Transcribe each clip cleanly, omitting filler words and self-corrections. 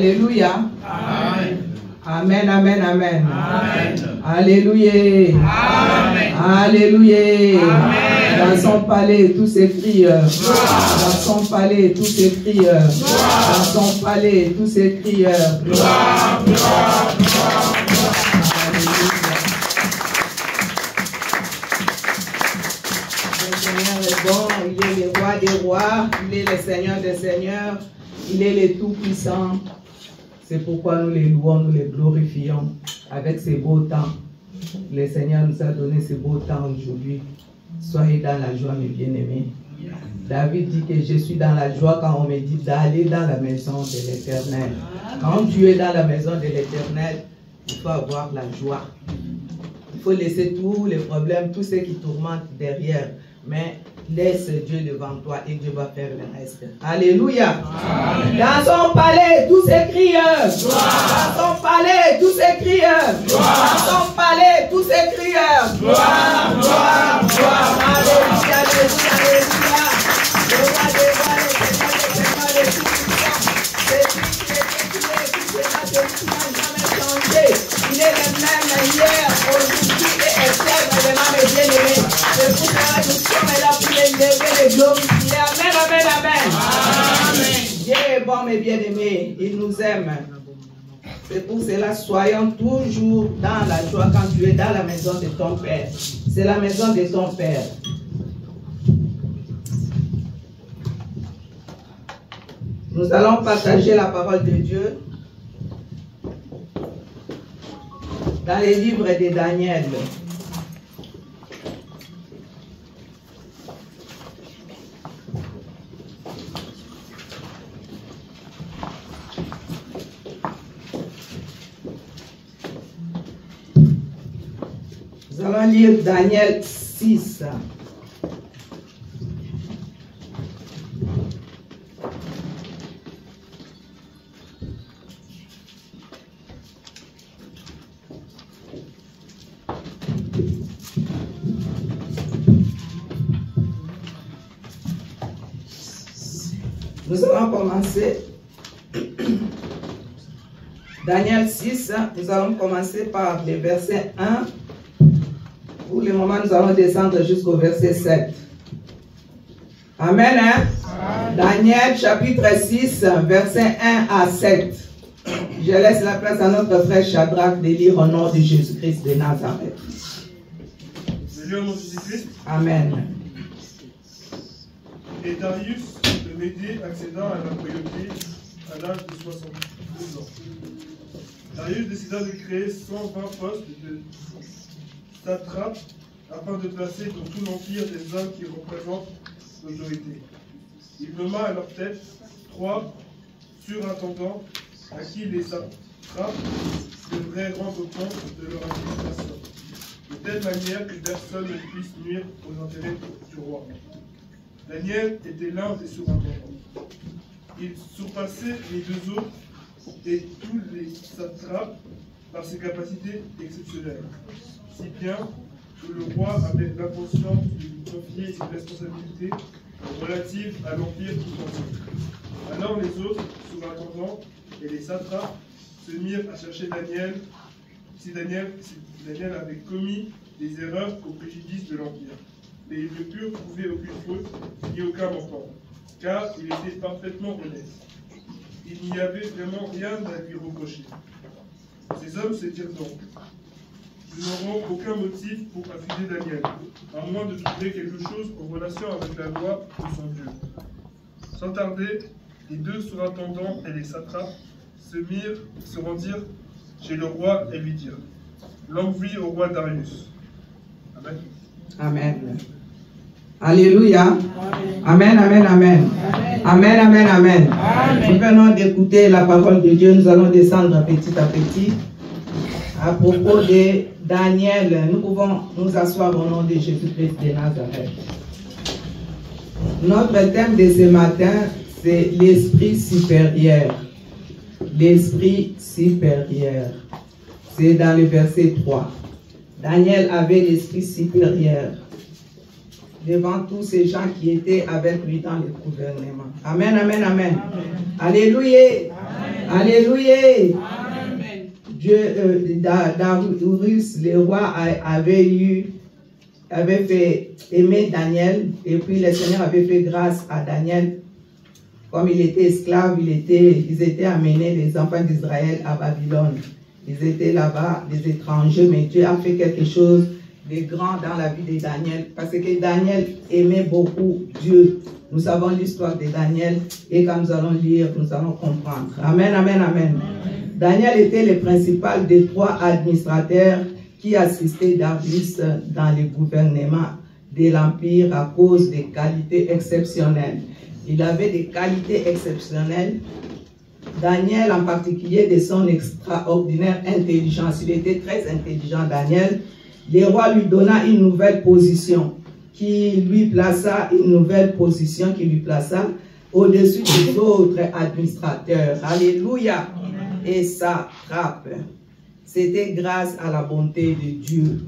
Alléluia. Amen. Amen, amen, amen. Amen. Alléluia. Amen. Alléluia. Amen. Dans son palais, tous ses crieurs. Dans son palais, tous ses crieurs. Dans son palais, tous ses crieurs. Gloire, gloire, gloire. Le Seigneur est bon, il est le roi des rois, il est le Seigneur des seigneurs, il est le tout-puissant. C'est pourquoi nous les louons, nous les glorifions avec ces beaux temps. Le Seigneur nous a donné ces beaux temps aujourd'hui. Soyez dans la joie, mes bien-aimés. David dit que je suis dans la joie quand on me dit d'aller dans la maison de l'Éternel. Quand tu es dans la maison de l'Éternel, il faut avoir la joie. Il faut laisser tous les problèmes, tous ceux qui tourmentent derrière. Mais laisse Dieu devant toi et Dieu va faire le reste. Alléluia. Amen. Dans son palais, tous ces crieurs. Dans son palais, tous ces crieurs. Dans son palais, tous ces crieurs. Gloire, gloire, gloire. Alléluia, alléluia, alléluia. Le roi des rois, le Seigneur des seigneurs, le tout-puissant. C'est lui qui est qui n'a jamais changé. Il est le même hier, aujourd'hui et éternellement, mes bien-aimés. C'est pour cela que nous sommes là pour les lever, les glorifier. Amen, amen, amen. Amen. Dieu est bon, mes bien-aimés. Il nous aime. C'est pour cela, soyons toujours dans la joie quand tu es dans la maison de ton Père. C'est la maison de ton Père. Nous allons partager la parole de Dieu dans les livres de Daniel. Nous allons lire Daniel 6. Nous allons commencer. Daniel 6, nous allons commencer par les versets 1. Pour le moment, nous allons descendre jusqu'au verset 7. Amen. Hein? Amen. Daniel chapitre 6, versets 1 à 7. Je laisse la place à notre frère Shadrach de lire au nom de Jésus-Christ de Nazareth. Je lis au nom de Jésus-Christ. Amen. Et Darius, le Médée, accéda à la royauté à l'âge de 72 ans. Darius décida de créer 120 postes de satrapes afin de placer dans tout l'empire des hommes qui représentent l'autorité. Il nomma à leur tête 3 surintendants à qui les satrapes devraient rendre compte de leur administration, de telle manière que personne ne puisse nuire aux intérêts du roi. Daniel était l'un des surintendants. Il surpassait les deux autres et tous les satrapes par ses capacités exceptionnelles, si bien que le roi avait l'intention de lui confier une responsabilité relative à l'empire tout entier. Alors les autres surintendants et les satrapes se mirent à chercher Daniel, si Daniel avait commis des erreurs au préjudice de l'empire. Mais ils ne purent trouver aucune faute ni aucun manquement, car il était parfaitement honnête. Il n'y avait vraiment rien à lui reprocher. Ces hommes se dirent donc: nous n'aurons aucun motif pour accuser Daniel, à moins de trouver quelque chose en relation avec la loi de son Dieu. Sans tarder, les deux surintendants et les satrapes se rendirent chez le roi et lui dirent: longue vie au roi Darius. Amen. Amen. Alléluia. Amen, amen, amen. Amen, amen, amen. Nous venons d'écouter la parole de Dieu. Nous allons descendre petit à petit. À propos de Daniel, nous pouvons nous asseoir au nom de Jésus-Christ de Nazareth. Notre thème de ce matin, c'est l'esprit supérieur. L'esprit supérieur. C'est dans le verset 3. Daniel avait l'esprit supérieur. devant tous ces gens qui étaient avec lui dans le gouvernement. Amen, amen, amen. Alléluia. Alléluia. Dieu, Darius, le roi, avait fait aimer Daniel, et puis le Seigneur avait fait grâce à Daniel. Comme il était esclave, ils étaient amenés, les enfants d'Israël, à Babylone. Ils étaient là-bas, des étrangers, mais Dieu a fait quelque chose de grand dans la vie de Daniel, parce que Daniel aimait beaucoup Dieu. Nous savons l'histoire de Daniel, et quand nous allons lire, nous allons comprendre. Amen, amen, amen. Daniel était le principal des 3 administrateurs qui assistaient Darius dans le gouvernement de l'Empire à cause des qualités exceptionnelles. Il avait des qualités exceptionnelles. Daniel en particulier, de son extraordinaire intelligence. Il était très intelligent, Daniel. Le roi lui donna une nouvelle position qui lui plaça au-dessus des autres administrateurs. Alléluia. Et ça frappe. C'était grâce à la bonté de Dieu.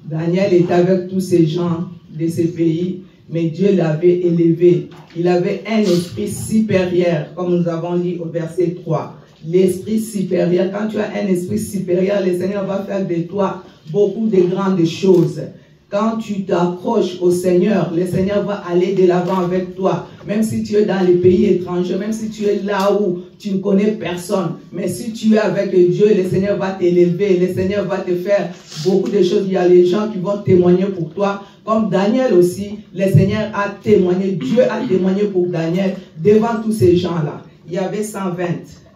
Daniel était avec tous ces gens de ce pays, mais Dieu l'avait élevé. Il avait un esprit supérieur, comme nous avons dit au verset 3. L'esprit supérieur, quand tu as un esprit supérieur, le Seigneur va faire de toi beaucoup de grandes choses. Quand tu t'accroches au Seigneur, le Seigneur va aller de l'avant avec toi. Même si tu es dans les pays étrangers, même si tu es là où tu ne connais personne. Mais si tu es avec Dieu, le Seigneur va t'élever. Le Seigneur va te faire beaucoup de choses. Il y a les gens qui vont témoigner pour toi. Comme Daniel aussi, le Seigneur a témoigné. Dieu a témoigné pour Daniel devant tous ces gens-là. Il y avait 120.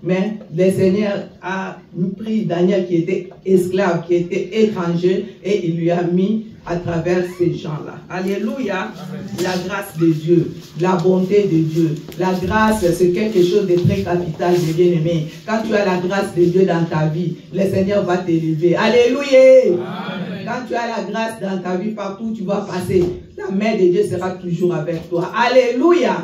Mais le Seigneur a pris Daniel qui était esclave, qui était étranger, et il lui a mis à travers ces gens-là. Alléluia. La grâce de Dieu, la bonté de Dieu. La grâce, c'est quelque chose de très capital, mes bien-aimés. Quand tu as la grâce de Dieu dans ta vie, le Seigneur va t'élever. Alléluia. Quand tu as la grâce dans ta vie, partout où tu vas passer, la main de Dieu sera toujours avec toi. Alléluia.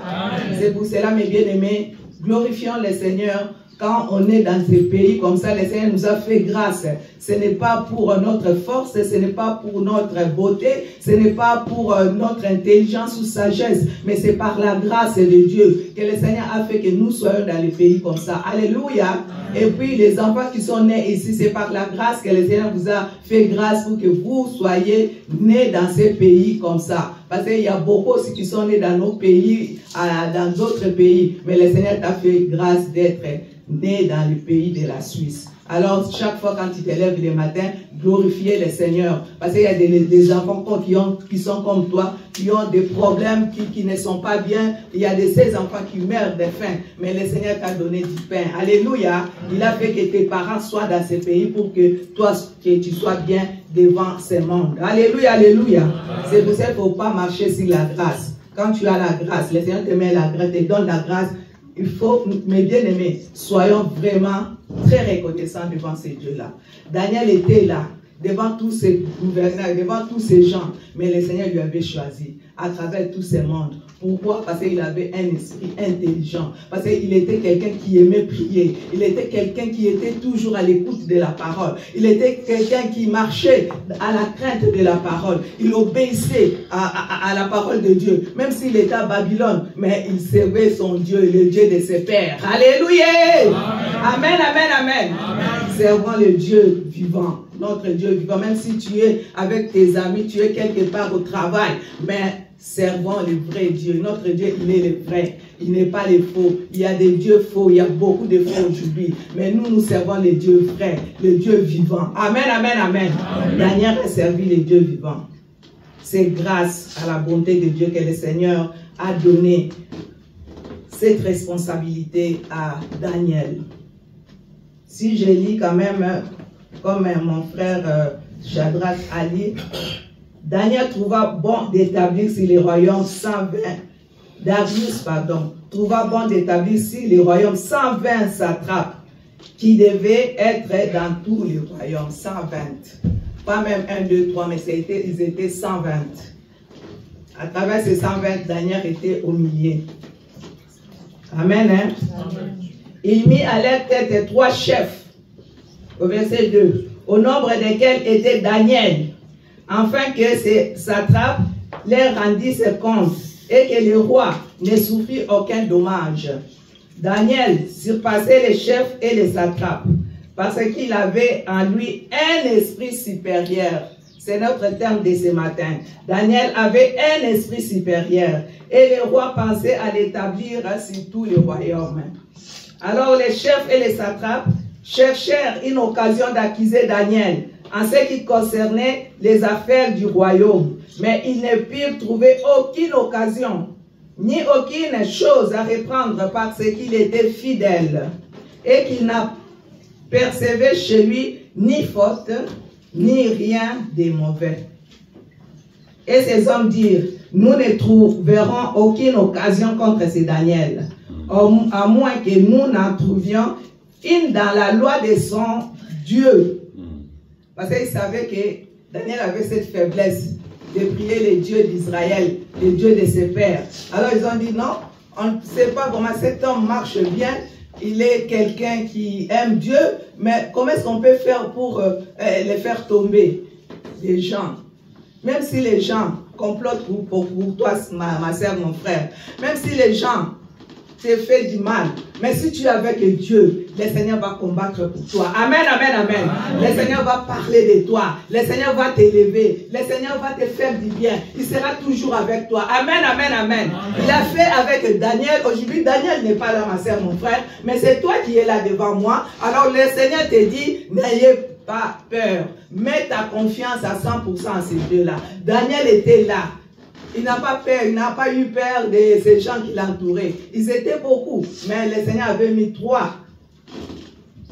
C'est pour cela, mes bien-aimés, glorifions le Seigneur. Quand on est dans ces pays comme ça, le Seigneur nous a fait grâce. Ce n'est pas pour notre force, ce n'est pas pour notre beauté, ce n'est pas pour notre intelligence ou sagesse, mais c'est par la grâce de Dieu que le Seigneur a fait que nous soyons dans les pays comme ça. Alléluia. Et puis les enfants qui sont nés ici, c'est par la grâce que le Seigneur vous a fait grâce pour que vous soyez nés dans ces pays comme ça. Parce qu'il y a beaucoup aussi qui sont nés dans nos pays, dans d'autres pays, mais le Seigneur t'a fait grâce d'être né dans le pays de la Suisse. Alors, chaque fois quand tu te lèves le matin, glorifiez le Seigneur. Parce qu'il y a des enfants qui sont comme toi, qui ont des problèmes, qui ne sont pas bien. Il y a ces enfants qui meurent de faim. Mais le Seigneur t'a donné du pain. Alléluia. Il a fait que tes parents soient dans ce pays pour que toi, que tu sois bien devant ce monde. Alléluia, alléluia. C'est pour ça qu'il ne faut pas marcher sur la grâce. Quand tu as la grâce, le Seigneur te met la grâce, te donne la grâce. Il faut, mes bien-aimés, soyons vraiment très reconnaissants devant ces dieux-là. Daniel était là, devant tous ces gouverneurs, devant tous ces gens, mais le Seigneur lui avait choisi à travers tous ces mondes. Pourquoi? Parce qu'il avait un esprit intelligent. Parce qu'il était quelqu'un qui aimait prier. Il était quelqu'un qui était toujours à l'écoute de la parole. Il était quelqu'un qui marchait à la crainte de la parole. Il obéissait à la parole de Dieu. Même s'il était à Babylone, mais il servait son Dieu, le Dieu de ses pères. Alléluia! Amen, amen, amen. Amen. Servons le Dieu vivant. Notre Dieu vivant. Même si tu es avec tes amis, tu es quelque part au travail, mais servons le vrai Dieu. Notre Dieu, il est le vrai. Il n'est pas le faux. Il y a des dieux faux. Il y a beaucoup de faux aujourd'hui. Mais nous, nous servons le Dieu vrai, le Dieu vivant. Amen, amen, amen. Daniel a servi le Dieu vivant. C'est grâce à la bonté de Dieu que le Seigneur a donné cette responsabilité à Daniel. Si je lis quand même, comme mon frère Shadrach a dit, Daniel trouva bon d'établir sur les royaumes 120, Darius, trouva bon d'établir sur les royaumes 120 satrapes qui devaient être dans tous les royaumes, 120. Pas même 1, 2, 3, mais ils étaient 120. À travers ces 120, Daniel était au milieu. Amen, hein? Amen. Il mit à leur tête 3 chefs, au verset 2, au nombre desquels était Daniel, afin que ces satrapes leur rendit ses comptes et que le roi ne souffrit aucun dommage. Daniel surpassait les chefs et les satrapes parce qu'il avait en lui un esprit supérieur. C'est notre terme de ce matin. Daniel avait un esprit supérieur et le roi pensait à l'établir sur tout le royaume. Alors les chefs et les satrapes cherchèrent une occasion d'accuser Daniel en ce qui concernait les affaires du royaume. Mais ils ne purent trouver aucune occasion, ni aucune chose à reprendre parce qu'il était fidèle et qu'il n'a percevé chez lui ni faute, ni rien de mauvais. Et ces hommes dirent, nous ne trouverons aucune occasion contre ce Daniel, à moins que nous n'en trouvions une dans la loi de son Dieu. Parce qu'ils savaient que Daniel avait cette faiblesse de prier les dieux d'Israël, les dieux de ses pères. Alors ils ont dit non, on ne sait pas comment cet homme marche bien, il est quelqu'un qui aime Dieu, mais comment est-ce qu'on peut faire pour les faire tomber, les gens? Même si les gens complotent pour toi, ma soeur, mon frère, même si les gens te font du mal, mais si tu es avec Dieu, le Seigneur va combattre pour toi. Amen, amen, amen. Le Seigneur va parler de toi. Le Seigneur va t'élever. Le Seigneur va te faire du bien. Il sera toujours avec toi. Amen, amen, amen. Il a fait avec Daniel. Aujourd'hui, Daniel n'est pas là, ma soeur, mon frère, mais c'est toi qui es là devant moi. Alors le Seigneur te dit, n'ayez pas peur. Mets ta confiance à 100% à ces deux-là. Daniel était là. Il n'a pas peur, il n'a pas eu peur de ces gens qui l'entouraient. Ils étaient beaucoup, mais le Seigneur avait mis 3.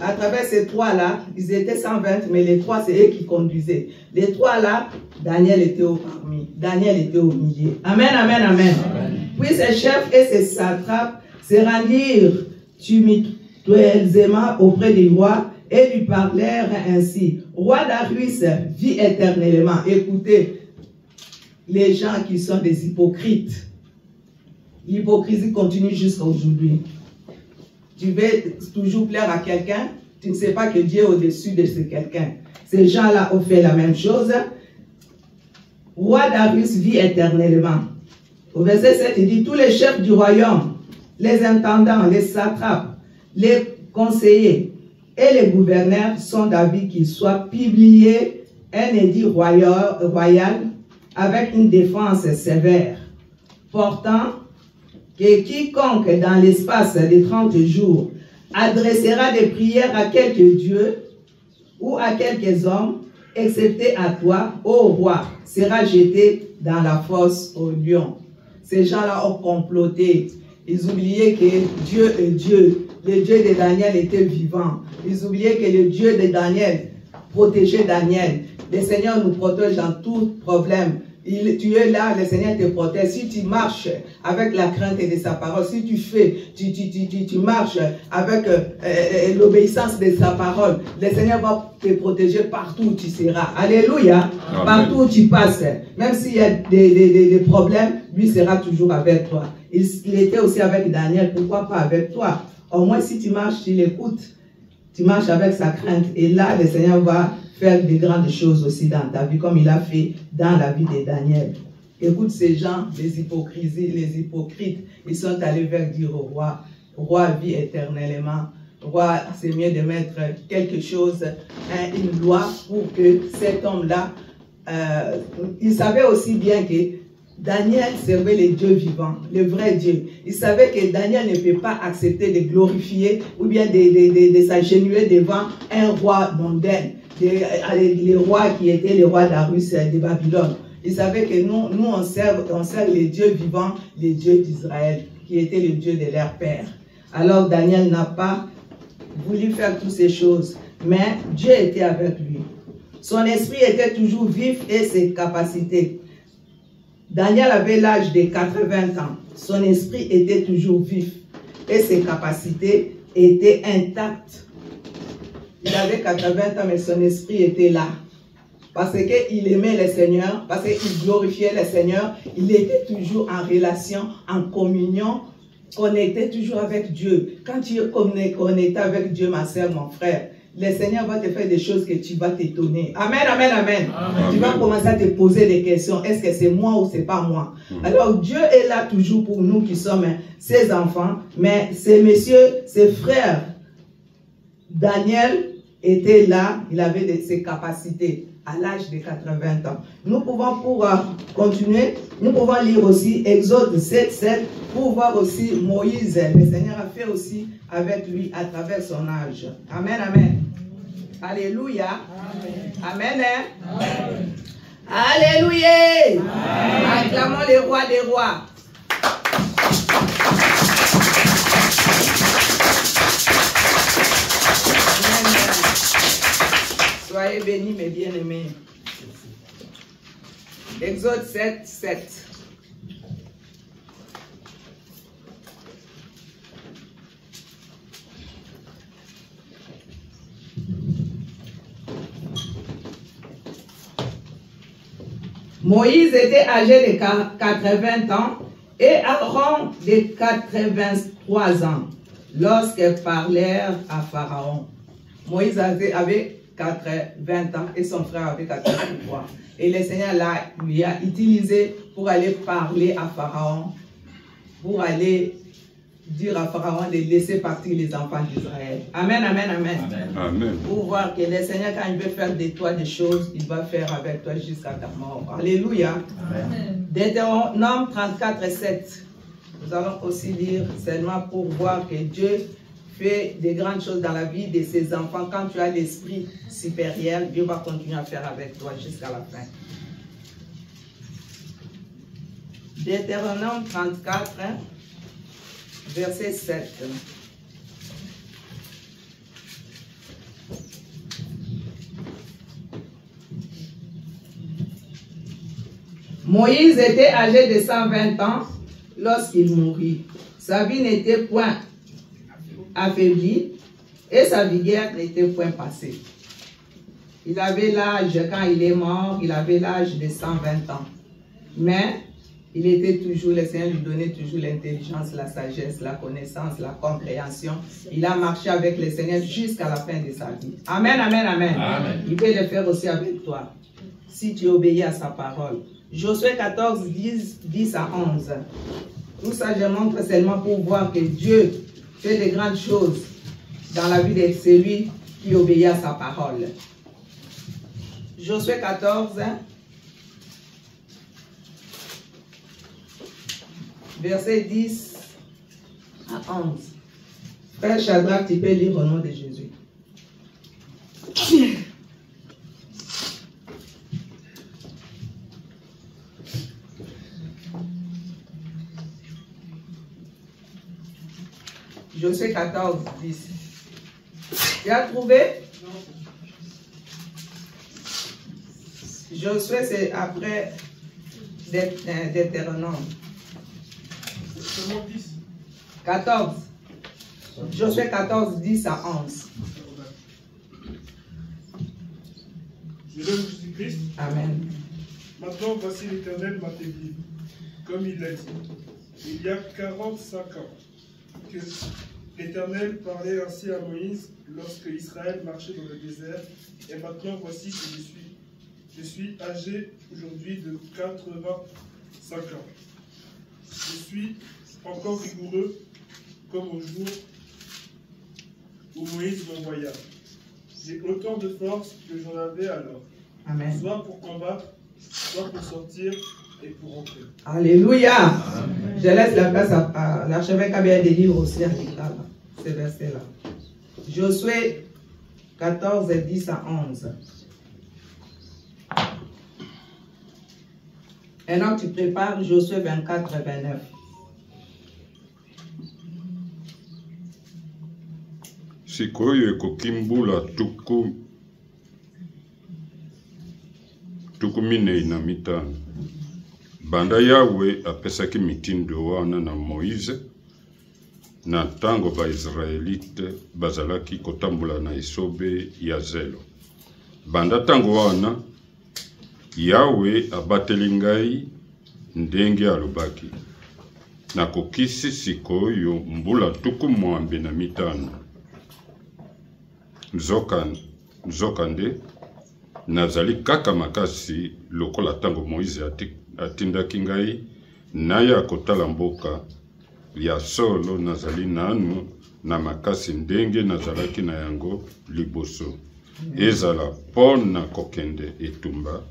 À travers ces 3-là, ils étaient 120, mais les 3, c'est eux qui conduisaient. Les 3-là, Daniel était au parmi. Daniel était au milieu. Amen, amen, amen. Amen. Puis ses chefs et ses satrapes se rendirent tumultueusement auprès du roi et lui parlèrent ainsi. Roi Darius vit éternellement. Écoutez, les gens qui sont des hypocrites. L'hypocrisie continue jusqu'à aujourd'hui. Tu veux toujours plaire à quelqu'un, tu ne sais pas que Dieu est au-dessus de ce quelqu'un. Ces gens-là ont fait la même chose. Roi Darius vit éternellement. Au verset 7, il dit, tous les chefs du royaume, les intendants, les satrapes, les conseillers et les gouverneurs sont d'avis qu'il soit publié un édit royal avec une défense sévère, portant que quiconque dans l'espace de 30 jours adressera des prières à quelque dieu ou à quelques hommes, excepté à toi, ô roi, sera jeté dans la fosse au lion. Ces gens-là ont comploté. Ils oubliaient que Dieu est Dieu. Le Dieu de Daniel était vivant. Ils oubliaient que le Dieu de Daniel protégeait Daniel. Le Seigneur nous protège dans tout problème. Tu es là, le Seigneur te protège. Si tu marches avec la crainte de sa parole, si tu marches avec l'obéissance de sa parole, le Seigneur va te protéger partout où tu seras. Alléluia. Amen. Partout où tu passes. Même s'il y a des problèmes, lui sera toujours avec toi. Il était aussi avec Daniel. Pourquoi pas avec toi? Au moins, si tu marches, tu l'écoutes. Tu marches avec sa crainte. Et là, le Seigneur va faire de grandes choses aussi dans ta vie, comme il a fait dans la vie de Daniel. Écoute ces gens, les hypocrites, ils sont allés vers dire au roi, roi vit éternellement, roi, c'est mieux de mettre quelque chose, une loi pour que cet homme-là, il savait aussi bien que Daniel servait les dieux vivants, le vrai Dieu. Il savait que Daniel ne peut pas accepter de glorifier ou bien de s'agenouiller devant un roi mondain. Les rois qui étaient les rois d'Arus de Babylone. Ils savaient que nous on sert les dieux vivants, les dieux d'Israël, qui étaient les dieux de leur père. Alors Daniel n'a pas voulu faire toutes ces choses, mais Dieu était avec lui. Son esprit était toujours vif et ses capacités. Daniel avait l'âge de 80 ans. Son esprit était toujours vif et ses capacités étaient intactes. Il avait 80 ans, mais son esprit était là. Parce qu'il aimait le Seigneur, parce qu'il glorifiait le Seigneur. Il était toujours en relation, en communion, connecté toujours avec Dieu. Quand tu es connecté avec Dieu, ma soeur, mon frère, le Seigneur va te faire des choses que tu vas t'étonner. Amen, amen, amen. Tu vas commencer à te poser des questions. Est-ce que c'est moi ou c'est pas moi? Alors Dieu est là toujours pour nous qui sommes ses enfants, mais ces messieurs, ses frères, Daniel était là, il avait ses capacités à l'âge de 80 ans. Nous pouvons, pour continuer, nous pouvons lire aussi Exode 7:7 pour voir aussi Moïse. Le Seigneur a fait aussi avec lui à travers son âge. Amen, amen. Alléluia. Amen. Amen. Alléluia. Acclamons les rois des rois. Soyez bénis, mes bien-aimés. Exode 7:7. Moïse était âgé de 80 ans et Aaron de 83 ans lorsqu'ils parlèrent à Pharaon. Moïse avait 80 ans et son frère avait 83. Et le Seigneur lui a utilisé pour aller parler à Pharaon, pour aller dire à Pharaon de laisser partir les enfants d'Israël. Amen, amen, amen, amen. Amen. Pour voir que le Seigneur, quand il veut faire de toi des choses, il va faire avec toi jusqu'à ta mort. Alléluia. Amen. Deutéronome 34:7. Nous allons aussi lire seulement pour voir que Dieu fait des grandes choses dans la vie de ses enfants. Quand tu as l'esprit supérieur, Dieu va continuer à faire avec toi jusqu'à la fin. Deutéronome 34, verset 7. Moïse était âgé de 120 ans lorsqu'il mourut. Sa vie n'était point affaiblie et sa vigueur n'était point passée. Il avait l'âge, quand il est mort, il avait l'âge de 120 ans. Mais il était toujours, le Seigneur lui donnait toujours l'intelligence, la sagesse, la connaissance, la compréhension. Il a marché avec le Seigneur jusqu'à la fin de sa vie. Amen, amen, amen. Amen. Il veut le faire aussi avec toi, si tu obéis à sa parole. Josué 14, 10 à 11. Tout ça, je montre seulement pour voir que Dieu fait de grandes choses dans la vie de celui qui obéit à sa parole. Josué 14, verset 10 à 11. Frère Shadrach, tu peux lire au nom de Jésus. Josué 14, 10. Tu as trouvé? Josué, c'est après Deutéronome. 14. Josué 14, 10 à 11. Je l'aime Jésus-Christ. Amen. Maintenant, voici l'Éternel m'a dit, comme il l'a dit. Il y a 45 ans que l'Éternel parlait ainsi à Moïse lorsque Israël marchait dans le désert. Et maintenant, voici que je suis âgé aujourd'hui de 85 ans. Je suis encore rigoureux comme au jour où Moïse m'envoya. J'ai autant de force que j'en avais alors. Amen. Soit pour combattre, soit pour sortir et pour rentrer. Alléluia. Amen. Je laisse la place à l'archevêque Abia de lire aussi à ces versets-là. Josué 14, 10 à 11. Maintenant, tu prépares Josué 24, 29. Sikoyo ekokimbula tuku minei na mitano. Banda Yawe apesaki mitindo wana na Moïse na tango ba Israelite bazalaki kotambula na esobe ya zelo. Banda tango wana Yawe abateli ngai ndenge alobaki. Nakokisi sikoyo mbula tuku mwambe na mitano. nzokande nazali kaka makasi lokola tango Moïse atindaki ngai naya kotala mboka ya solo nazali nanu na makasi ndenge nazalaki na yango liboso ezala pona kokende etumba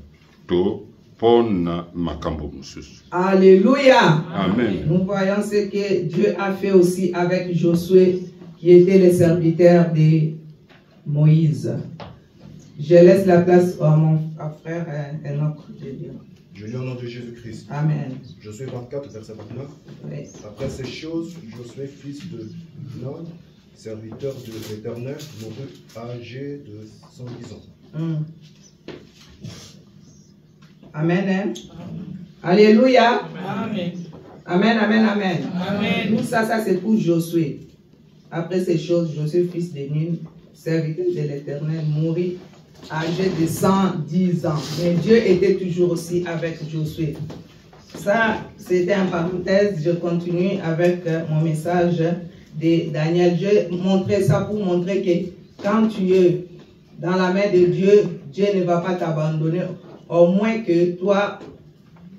to pona makambo mususu. Alléluia. Amen. Nous voyons ce que Dieu a fait aussi avec Josué qui était le serviteur de Moïse. Je laisse la place à mon frère Enoch de Dieu. Je lis au nom de Jésus-Christ. Amen. Josué 24, verset 29. Oui. Après ces choses, Josué, fils de Nun, serviteur de l'Éternel, mourut âgé de 110 ans. Amen. Hein? Alléluia. Amen. Amen, amen, amen. Amen. Tout ça, c'est pour Josué. Après ces choses, Josué, fils de Nun, serviteur de l'Éternel, mourut âgé de 110 ans. Mais Dieu était toujours aussi avec Josué. Ça, c'était en parenthèse. Je continue avec mon message de Daniel. Je montrais ça pour montrer que quand tu es dans la main de Dieu, Dieu ne va pas t'abandonner, au moins que toi,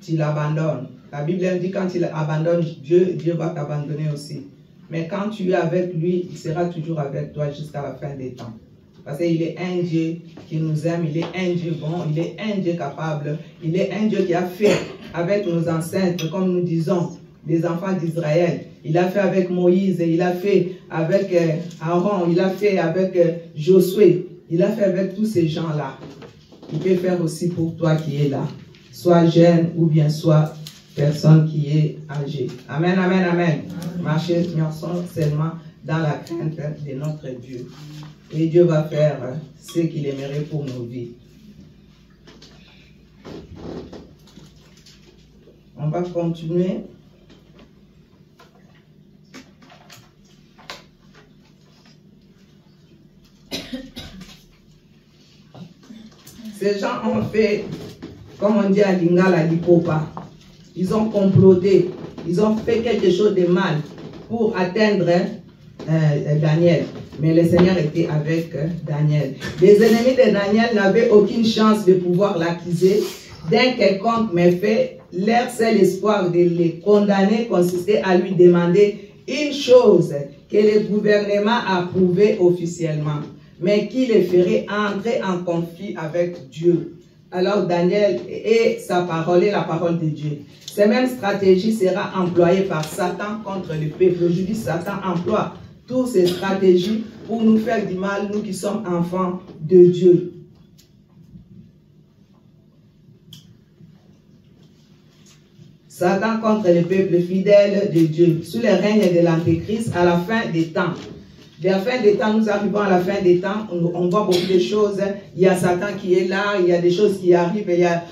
tu l'abandonnes. La Bible dit quand il abandonne Dieu, Dieu va t'abandonner aussi. Mais quand tu es avec lui, il sera toujours avec toi jusqu'à la fin des temps. Parce qu'il est un Dieu qui nous aime, il est un Dieu bon, il est un Dieu capable, il est un Dieu qui a fait avec nos ancêtres, comme nous disons, les enfants d'Israël. Il a fait avec Moïse, il a fait avec Aaron, il a fait avec Josué, il a fait avec tous ces gens-là. Il peut faire aussi pour toi qui es là, soit jeune ou bien soit personne qui est âgée. Amen, amen, amen. Marchez seulement dans la crainte de notre Dieu. Et Dieu va faire ce qu'il aimerait pour nos vies. On va continuer. Ces gens ont fait, comme on dit à Lingala, l'Ipopa. Ils ont comploté. Ils ont fait quelque chose de mal pour atteindre Daniel. Mais le Seigneur était avec Daniel. Les ennemis de Daniel n'avaient aucune chance de pouvoir l'accuser d'un quelconque méfait. Leur seul espoir de les condamner consistait à lui demander une chose que le gouvernement approuvait officiellement, mais qui les ferait entrer en conflit avec Dieu. Alors Daniel et sa parole et la parole de Dieu. Cette même stratégie sera employée par Satan contre le peuple. Aujourd'hui, Satan emploie toutes ces stratégies pour nous faire du mal, nous qui sommes enfants de Dieu. Satan contre le peuple fidèle de Dieu, sous le règne de l'Antéchrist à la fin des temps. De la fin des temps, nous arrivons à la fin des temps, on voit beaucoup de choses. Il y a Satan qui est là, il y a des choses qui arrivent, il y a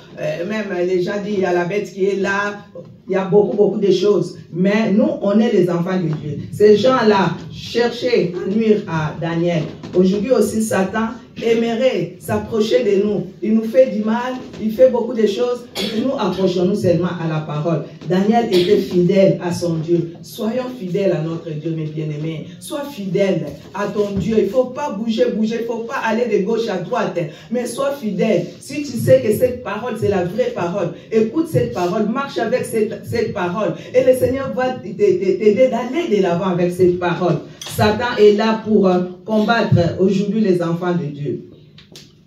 même les gens disent il y a la bête qui est là, il y a beaucoup de choses. Mais nous, on est les enfants de Dieu. Ces gens-là cherchaient à nuire à Daniel. Aujourd'hui aussi, Satan aimerait s'approcher de nous. Il nous fait du mal, il fait beaucoup de choses. Nous approchons-nous seulement à la parole. Daniel était fidèle à son Dieu. Soyons fidèles à notre Dieu, mes bien-aimés. Sois fidèle à ton Dieu. Il ne faut pas bouger. Il ne faut pas aller de gauche à droite. Mais sois fidèle. Si tu sais que cette parole, c'est la vraie parole, écoute cette parole, marche avec cette parole. Et le Seigneur va t'aider d'aller de l'avant avec cette parole. Satan est là pour combattre aujourd'hui les enfants de Dieu.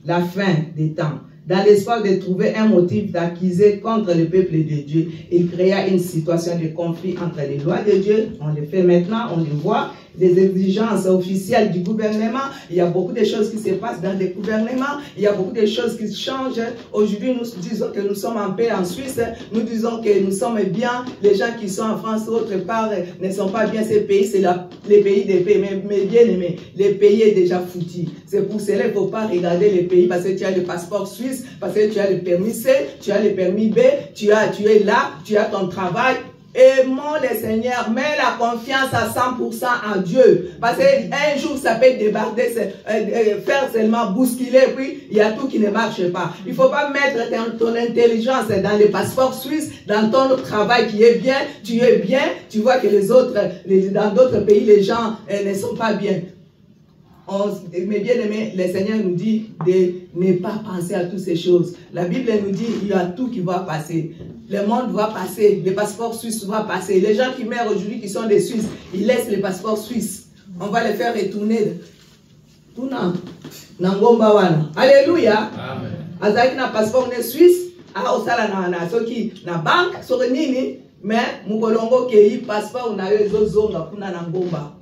La fin des temps. Dans l'espoir de trouver un motif d'accuser contre le peuple de Dieu, il créa une situation de conflit entre les lois de Dieu. On les fait maintenant, on les voit. Les exigences officielles du gouvernement. Il y a beaucoup de choses qui se passent dans les gouvernements. Il y a beaucoup de choses qui changent. Aujourd'hui, nous disons que nous sommes en paix en Suisse. Nous disons que nous sommes bien. Les gens qui sont en France, autre part, ne sont pas bien. Ces pays, c'est les pays des pays. Mais bien aimés, les pays est déjà foutu. C'est pour cela qu'il ne faut pas regarder les pays parce que tu as le passeport suisse, parce que tu as le permis C, tu as le permis B, tu es là, tu as ton travail. Aimons le Seigneur, mets la confiance à 100% en Dieu. Parce qu'un jour, ça peut débarder, faire seulement bousculer, puis il y a tout qui ne marche pas. Il ne faut pas mettre ton intelligence dans les passeports suisses, dans ton travail qui est bien, tu es bien, tu vois que les autres, dans d'autres pays, les gens ne sont pas bien. mais bien aimé, le Seigneur nous dit de ne pas penser à toutes ces choses. La Bible nous dit il y a tout qui va passer. Le monde va passer, les passeports suisses vont passer. Les gens qui meurent aujourd'hui, qui sont des Suisses, ils laissent les passeports suisses. On va les faire retourner. Tout Nangomba wana. Alléluia. Amen. Azaki na passeport ne Suisse, a osala na soki na banque, soki nini, mais mukolongo kei passeport na yo ezozonga kuna na ngomba.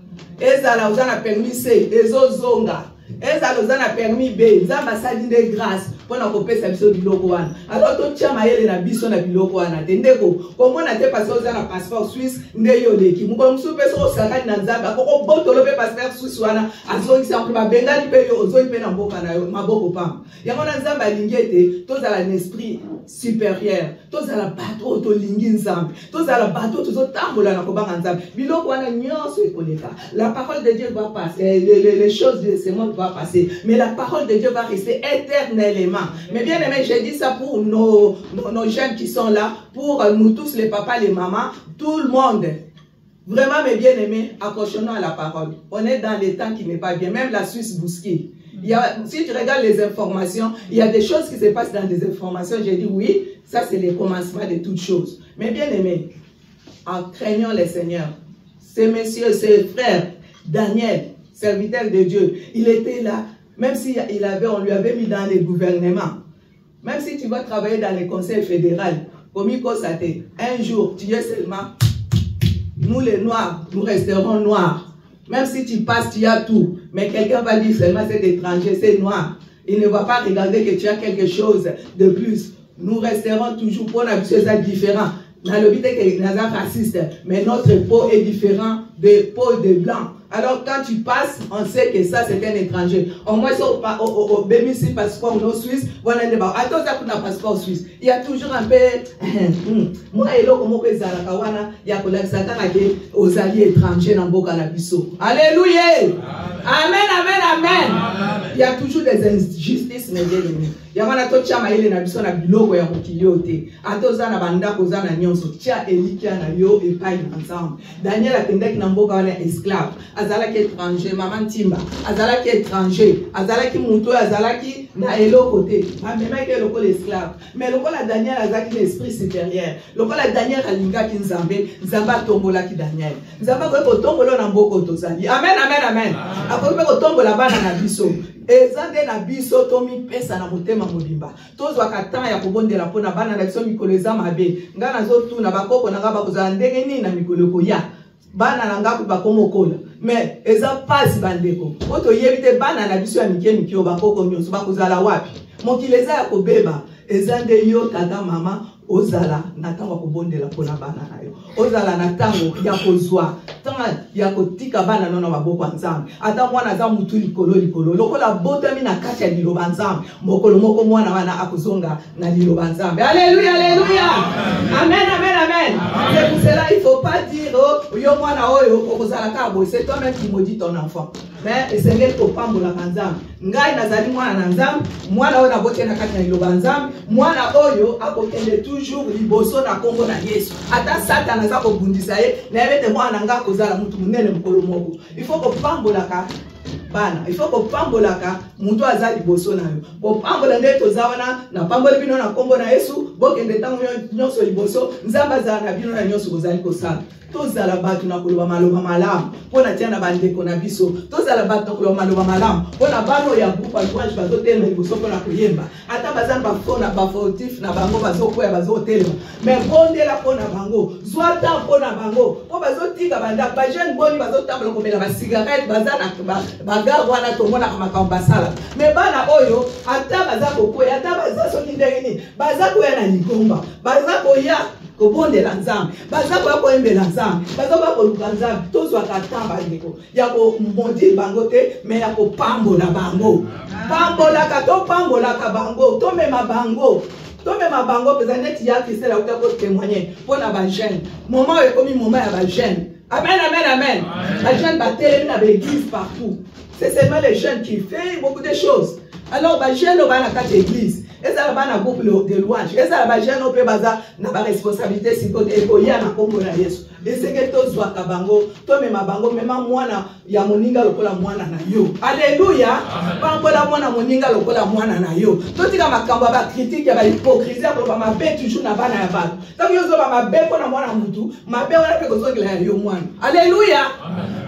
Ezala uzana permis C, ezozonga. Ezala uzana permis B, nzamba sali de grâce. Pona kopesa biso biloko wana. Alors to tia mayele na biso na biloko wana. Tendeko, komona te passeport za na passeport suisse nde yo leki. Muko msupe so sakani na nzamba ko botolo pe passeport suisse wana. Azongi sa ba bengali pe yo ozongi pe na mboka na yo maboko pam. Yango na nzamba lingete, to za un esprit supérieur. To za la bateau to lingi nzambe. To za la bateau to tambola na kobanga nzambe. Biloko wana nyonso ekoleka. La parole de Dieu va passer, les choses de ce monde va passer, mais la parole de Dieu va rester éternellement. Mais bien aimé, j'ai dit ça pour nos jeunes qui sont là, pour nous tous, les papas, les mamans, tout le monde. Vraiment, mes bien aimés, accrochons-nous à la parole. On est dans les temps qui n'est pas bien, même la Suisse bousquée. Si tu regardes les informations, il y a des choses qui se passent dans les informations. J'ai dit oui, ça c'est le commencement de toutes choses. Mais bien aimé, en craignant le Seigneur, ces messieurs, ces frères, Daniel, serviteur de Dieu, il était là. Même si on lui avait mis dans les gouvernements, même si tu vas travailler dans les conseils fédéraux, comme il constate, un jour, tu es seulement, nous les Noirs, nous resterons noirs. Même si tu passes, tu as tout. Mais quelqu'un va dire seulement cet étranger, c'est noir. Il ne va pas regarder que tu as quelque chose de plus. Nous resterons toujours pour une chose différente. Dans le but que les racistes, mais notre peau est différente de peau de blanc. Alors quand tu passes, on sait que ça c'est un étranger. Au moins au BMC passeport non suisse, voilà un débat. Attends, ça pour un passeport suisse. Il y a toujours un peu moi et là comme que zala kawana, il y a collègue ça aux alliés étrangers dans Boka na biso. Alléluia. Amen, amen, amen. Il y a toujours des injustices mais bien aimé. Il y a mana to chama ile na biso na biloko ya mokiliote. Atoza na banda koza na nyonso. Tia elikia na yo et pas ensemble. Daniel atendaki na mboka wana esclave. Azalaki étranger, maman Timba, azalaki étranger, azalaki muto, azalaki na elo côté. Même que le l'esclave. Mais le la Daniel azalaki l'esprit supérieur. Le la Daniel alingaki nzambe, nzamba tombola ki Daniel. Nzamba ko tombola na mboko tozali. Amen, amen, amen. Akobe ko tombola bana na biso. Ezande na biso tomi pesa na motema modimba. Tozwa katanga ya kobondela pona bana na biso mikolo eza mabe. Ngana zotu na bakoko na ngaba kozala ndenge nini na mikolo koya. Bana na ngaku bakomokola. Mais eza pasi bandeko. Oto yebite bana na biso ya mike mikio bakoko nyonso bakozala wapi. Mokileza ya kobeba ezande yo tata mama ozala na tango kobondela pona bana na yo. Ozala na tango ya kozwa, tango ya kotika bana nona maboko ya Nzambe. Ata mwana za mutu likolo likolo. Lokola botami na kati ya liloba Nzambe. Mokolo moko mwana wana akozonga na liloba Nzambe. Alléluia, alléluia. Amen, amen, amen. C'est pour cela il faut pas dire oh yo mwana oyo okozala kabo. C'est toi-même qui maudit ton enfant. Mais Seigneur kopambola Nzambe. Ngai nazali mwana na Nzambe, mwana oyo na bote na kati ya liloba Nzambe, mwana oyo akokende toujours liboso na kombo na Yesu. Ata Satan za kobundisa ye, na yebete mwana nga kozala mutu munene mukolo moko. Il faut kopambola ka bana, il faut kopambola ka mutu azali liboso na yo. Kopambola nde tozawana na pambola bino na kombo na Yesu, bokende tango nyonso liboso, Nzamba za na bino na nyonso kozali kosala. Tozala batu na koloba maloba malamu pona tia na bandeko na biso. Tozala batu na koloba maloba malamu pona bano ya groupe alcourage bazotema liboso pona koyemba. Ata bazana bafona bafotif na bango bazokoya bazotelema. Mais bondela pona bango, zwata pona bango. Po bazotika banda ba jeune boni bazotambola komela ba cigarette bazana baga wana tomona kama basala. Mais bana oyo ata bazakokoya ata bazasoki ndenge bazakoya na likomba. Bazakoya kobondela Nzambe, bazako yako embela Nzambe, bazako koluka Nzambe, tozwa katamba ndeko, yako mbondi bango te, mais yako pambola bango. Pambola ka to pambola ka bango, to mema bango. To mema bango pesane ti ya Christ la utako témoigner pour na ba jeune. Moment est comme moment ya ba jeune. Amen, amen, amen. La jeune ba télé na l'église partout. C'est seulement les jeunes qui font beaucoup de choses. Alors ba jeune ba na quatre église. Et ça va dans groupe de louange. Et ça va jeune au peu bazar n'a pas responsabilité si côté ekoya na kombo na Yesu. Et c'est que to zwa kabango, to mema bango mema mwana ya moninga lokola mwana na yo. Alléluia. Pambola mwana moninga lokola mwana na yo. To tika makambo ba critique ya ba hypocrisie ba mabe toujours na bana ya bato. Tant yo zo ba mabe ko na mwana mutu, mabe wana pe ko zongela yo mwana. Alléluia.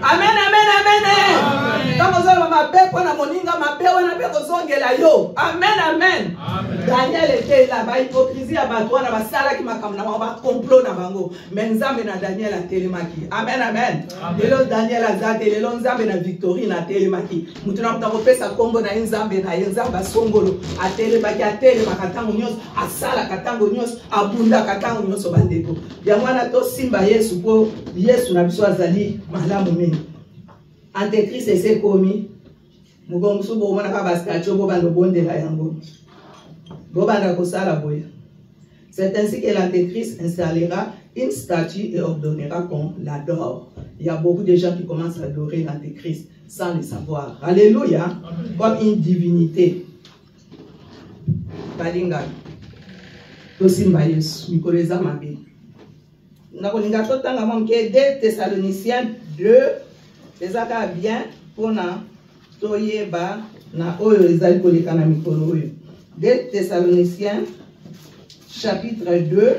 Amen amen amen. Tant zo ba mabe ko na moninga mabe wana pe ko zongela yo. Amen amen. Daniel était là ba hypocrisie ya bato wana ba sala ki makambo na ba complot na bango. Mais nzambe na Daniel a telemaki. Amen amen. Lelo Daniel azate lelo nzambe na Victory na telemaki. Mutu na mutako pesa kombo na nzambe na nzamba songolo a telemaki a telemaka tango nyos asala katango nyos abunda katango nyos bandeko. Ya mwana to simba Yesu po Yesu na biso azali malamu mingi. Antéchrist ese komi mugongo subo mwana ka baskacho bo bando bondela yango. Bo banda ko sala boya. C'est ainsi que l'Antéchrist installera une statue et ordonnera qu'on l'adore. Il y a beaucoup de gens qui commencent à adorer l'Antéchrist sans le savoir. Alléluia. Comme une divinité. Balinga. Tosimba Yesu. Mikoleza mabe. Nakolinga totanga momke 2 Thessaloniciens 2. Ezaka bien pona toyeba na oyo ezali koleka na mikolo oyo. 2 Thessaloniciens chapitre 2.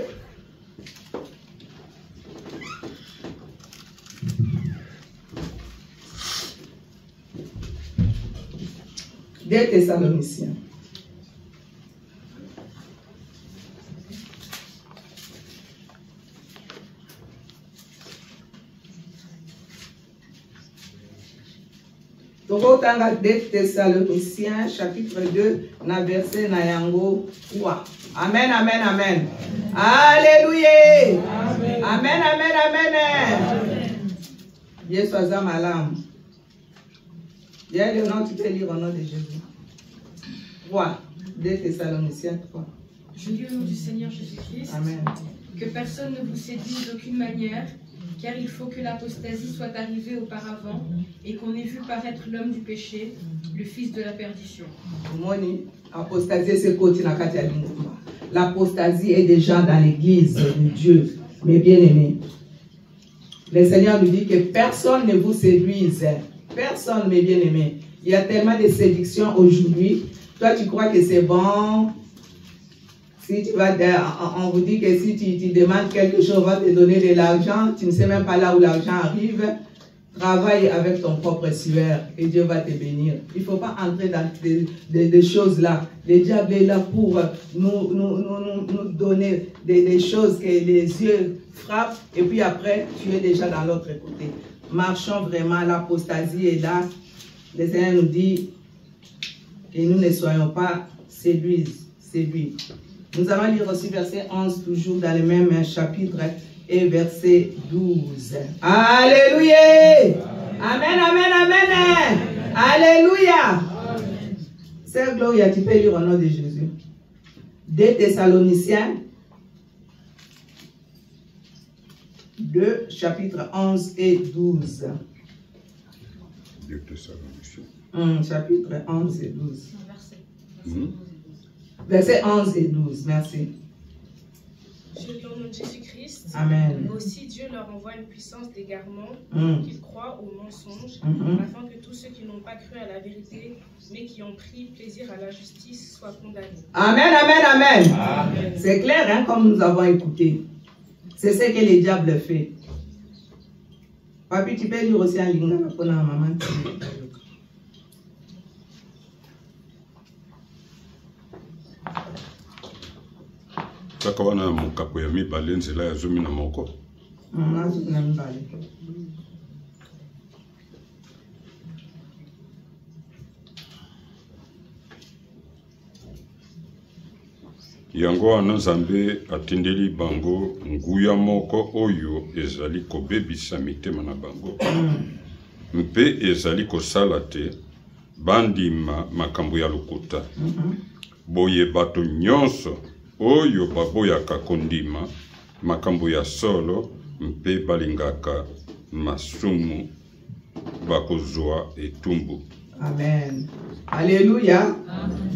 Des Thessaloniciens. Tokotanga des Thessaloniciens chapitre 2 na verset na yango 3. Amen, amen, amen. Alléluia. Amen, amen, amen. Amen. Dieu soit malam. Viens le nom, tu peux lire au nom de Jésus. 3. 2 Thessaloniciens 3. Je lis au nom du Seigneur Jésus-Christ. Amen. Que personne ne vous séduise d'aucune manière, car il faut que l'apostasie soit arrivée auparavant et qu'on ait vu paraître l'homme du péché, le fils de la perdition. L'apostasie est déjà dans l'église de Dieu, mes bien-aimés. Le Seigneur nous dit que personne ne vous séduise. Personne, mes bien-aimés. Il y a tellement de séduction aujourd'hui. Toi, tu crois que c'est bon. Si tu vas, on vous dit que si tu demandes quelque chose, on va te donner de l'argent. Tu ne sais même pas là où l'argent arrive. Travaille avec ton propre sueur et Dieu va te bénir. Il ne faut pas entrer dans des choses là. Le diable est là pour nous donner des choses que les yeux frappent et puis après, tu es déjà dans l'autre côté. Marchons vraiment, l'apostasie est là. Le Seigneur nous dit que nous ne soyons pas séduits. Nous allons lire aussi verset 11, toujours dans le même chapitre, et verset 12. Alléluia! Amen, amen, amen! Alléluia! C'est Gloria, tu peux lire au nom de Jésus. 2 Thessaloniciens 2, chapitre 11 et 12. 2 Thessaloniciens. Chapitre 11 et 12. Verset 11 et 12, merci. Je lis au nom de Jésus-Christ. Amen. Mais aussi Dieu leur envoie une puissance d'égarement, qu'ils croient aux mensonges, afin que tous ceux qui n'ont pas cru à la vérité, mais qui ont pris plaisir à la justice, soient condamnés. Amen, amen, amen. Amen. C'est clair, hein, comme nous avons écouté. C'est ce que le diable fait. Papi, tu peux lire aussi en ligne pour la maman. Kaka wana mokapo ya mibale nzela ya zomi na moko. Yango wana Nzambe atindeli bango nguya moko oyo ezali kobebisa mitema na bango. Mpe ezali kosala te bandima makambo ya lokuta. Boye bato nyonso oyo baboyaka kondima makambo ya solo mpe balingaka masumu bakozwa etumbu. Amen. Alléluia.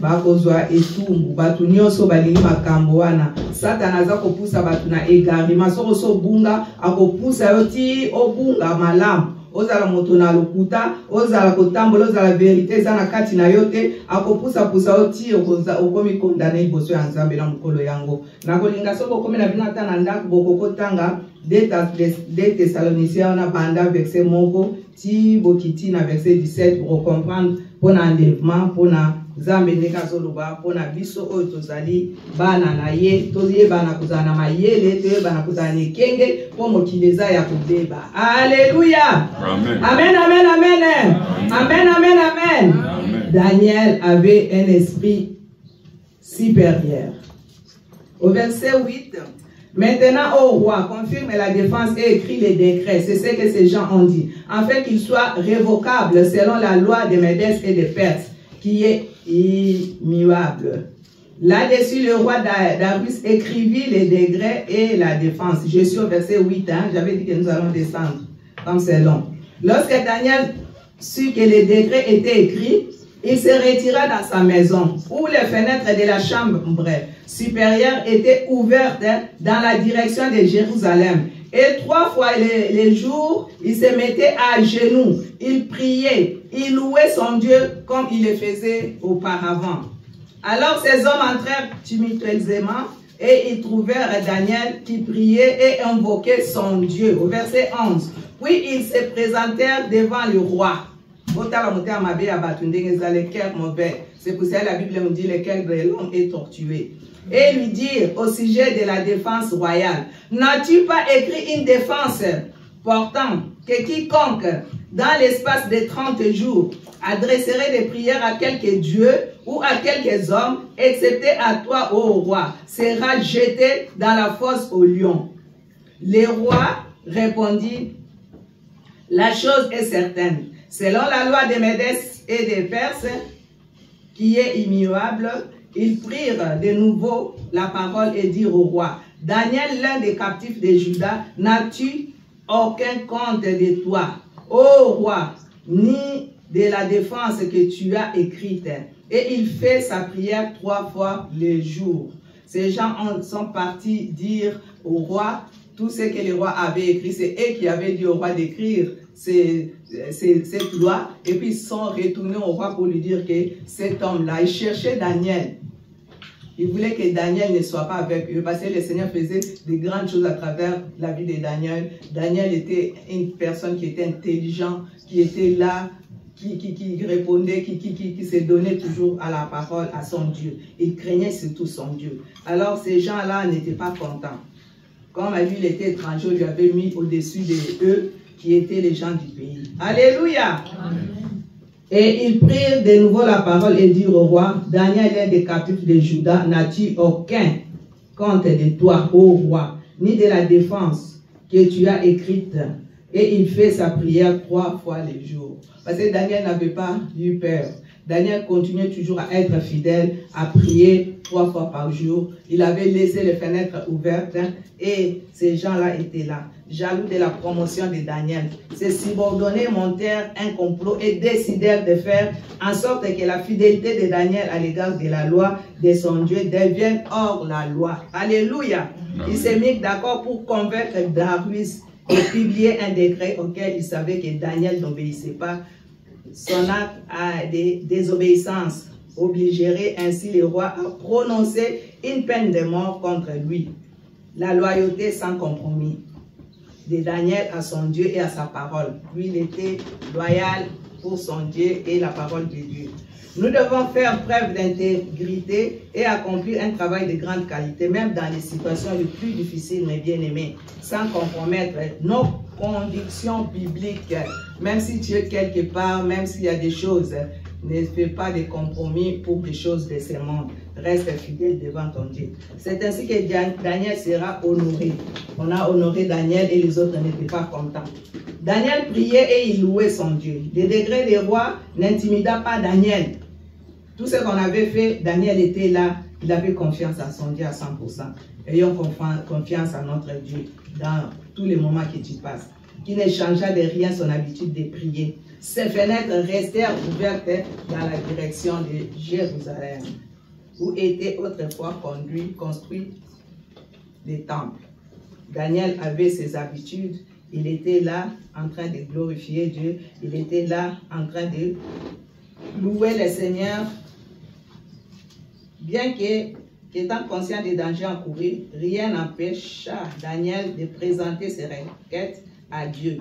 Bakozwa etumbu batu nyonso balingi makambo wana Satan aza kopusa batu na égarement soko so bunga akopusa yo ti obunga malamu ozala moto na lokuta ozala kotambola ozala vérité eza na kati na yo te akopusa yo ti okomi condamné liboso ya Nzambe na mokolo yango nakolinga soko okomi na bino ata na ndako bokokotanga 2 Thessaloniciens wana banda verset moko ti bokiti na verset 17 pour comprendre pona enlèvement pona Nzambe ndenge azoloba mpona biso oyo tozali bana na ye toyebana kozala na mayele toyebana kozala na ekenge mpo mokili eza ya kobeba. Alléluia. Amen. Amen, amen, amen. Amen, amen, amen. Daniel avait un esprit supérieur. Au verset 8, maintenant, ô roi, confirme la défense et écrit les décrets. C'est ce que ces gens ont dit. Afin qu'ils soient révocables selon la loi des Médès et des Perses, qui est immuable. Là-dessus, le roi Darius écrivit les décrets et la défense. Je suis au verset 8, hein? J'avais dit que nous allons descendre, comme c'est long. Lorsque Daniel sut que les décrets étaient écrits, il se retira dans sa maison, où les fenêtres de la chambre supérieure étaient ouvertes dans la direction de Jérusalem. Et 3 fois les jours, il se mettait à genoux, il priait, il louait son Dieu comme il le faisait auparavant. Alors ces hommes entrèrent tumultueusement et ils trouvèrent Daniel qui priait et invoquait son Dieu. Au verset 11. Puis ils se présentèrent devant le roi. C'est pour ça que la Bible nous dit le cœur de l'homme est tortué. Et lui dire au sujet de la défense royale, n'as-tu pas écrit une défense portant que quiconque, dans l'espace de 30 jours, adresserait des prières à quelque dieu ou à quelques hommes, excepté à toi, ô roi, sera jeté dans la fosse aux lions. Le roi répondit, la chose est certaine. Selon la loi des Médès et des Perses, qui est immuable, ils prirent de nouveau la parole et dirent au roi, Daniel, l'un des captifs de Juda, n'as-tu aucun compte de toi, ô roi, ni de la défense que tu as écrite? Et il fait sa prière 3 fois le jour. Ces gens sont partis dire au roi tout ce que le roi avait écrit. C'est eux qui avaient dit au roi d'écrire cette loi. Et puis ils sont retournés au roi pour lui dire que cet homme-là, il cherchait Daniel. Il voulait que Daniel ne soit pas avec eux parce que le Seigneur faisait de grandes choses à travers la vie de Daniel. Daniel était une personne qui était intelligente, qui était là, qui répondait, qui se donnait toujours à la parole, à son Dieu. Il craignait surtout son Dieu. Alors ces gens-là n'étaient pas contents. Comme lui, il était étranger, il lui avait mis au-dessus d'eux, qui étaient les gens du pays. Alléluia! Amen. Et ils prirent de nouveau la parole et dirent au roi, Daniel est des captifs de Juda, n'as-tu aucun compte de toi, ô roi, ni de la défense que tu as écrite? Et il fait sa prière 3 fois le jour. Parce que Daniel n'avait pas eu peur. Daniel continuait toujours à être fidèle, à prier 3 fois par jour. Il avait laissé les fenêtres ouvertes et ces gens-là étaient là, jaloux de la promotion de Daniel. Ces subordonnés montèrent un complot et décidèrent de faire en sorte que la fidélité de Daniel à l'égard de la loi de son Dieu devienne hors la loi. Alléluia. Ils se mirent d'accord pour convaincre Darius et publier un décret auquel ils savaient que Daniel n'obéissait pas. Son acte à des désobéissances obligerait ainsi le roi à prononcer une peine de mort contre lui. La loyauté sans compromis de Daniel à son Dieu et à sa parole. Lui, il était loyal pour son Dieu et la parole de Dieu. Nous devons faire preuve d'intégrité et accomplir un travail de grande qualité, même dans les situations les plus difficiles, mes bien-aimés, sans compromettre nos convictions bibliques. Même si tu es quelque part, même s'il y a des choses, ne fais pas de compromis pour les choses de ce monde. Reste fidèle devant ton Dieu. C'est ainsi que Daniel sera honoré. On a honoré Daniel et les autres n'étaient pas contents. Daniel priait et il louait son Dieu. Le degré des rois n'intimida pas Daniel. Tout ce qu'on avait fait, Daniel était là. Il avait confiance à son Dieu à 100%. Ayons confiance à notre Dieu dans tous les moments que tu passes. qui ne changea de rien son habitude de prier. Ses fenêtres restèrent ouvertes dans la direction de Jérusalem, où étaient autrefois construits les temples. Daniel avait ses habitudes. Il était là en train de glorifier Dieu. Il était là en train de louer le Seigneur. Bien qu'étant conscient des dangers encourus, rien n'empêcha Daniel de présenter ses requêtes à Dieu.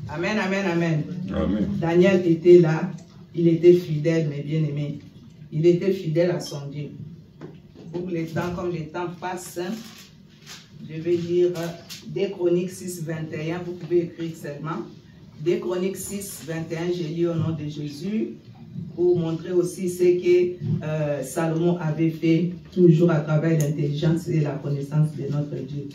Amen, amen, amen. Amen. Daniel était là. Il était fidèle, mes bien-aimés. Il était fidèle à son Dieu. Pour les temps, comme les temps passent, je vais lire 2 Chroniques 6, 21. Vous pouvez écrire seulement. 2 Chroniques 6, 21, j'ai lu au nom de Jésus, pour montrer aussi ce que Salomon avait fait, toujours à travers l'intelligence et la connaissance de notre Dieu.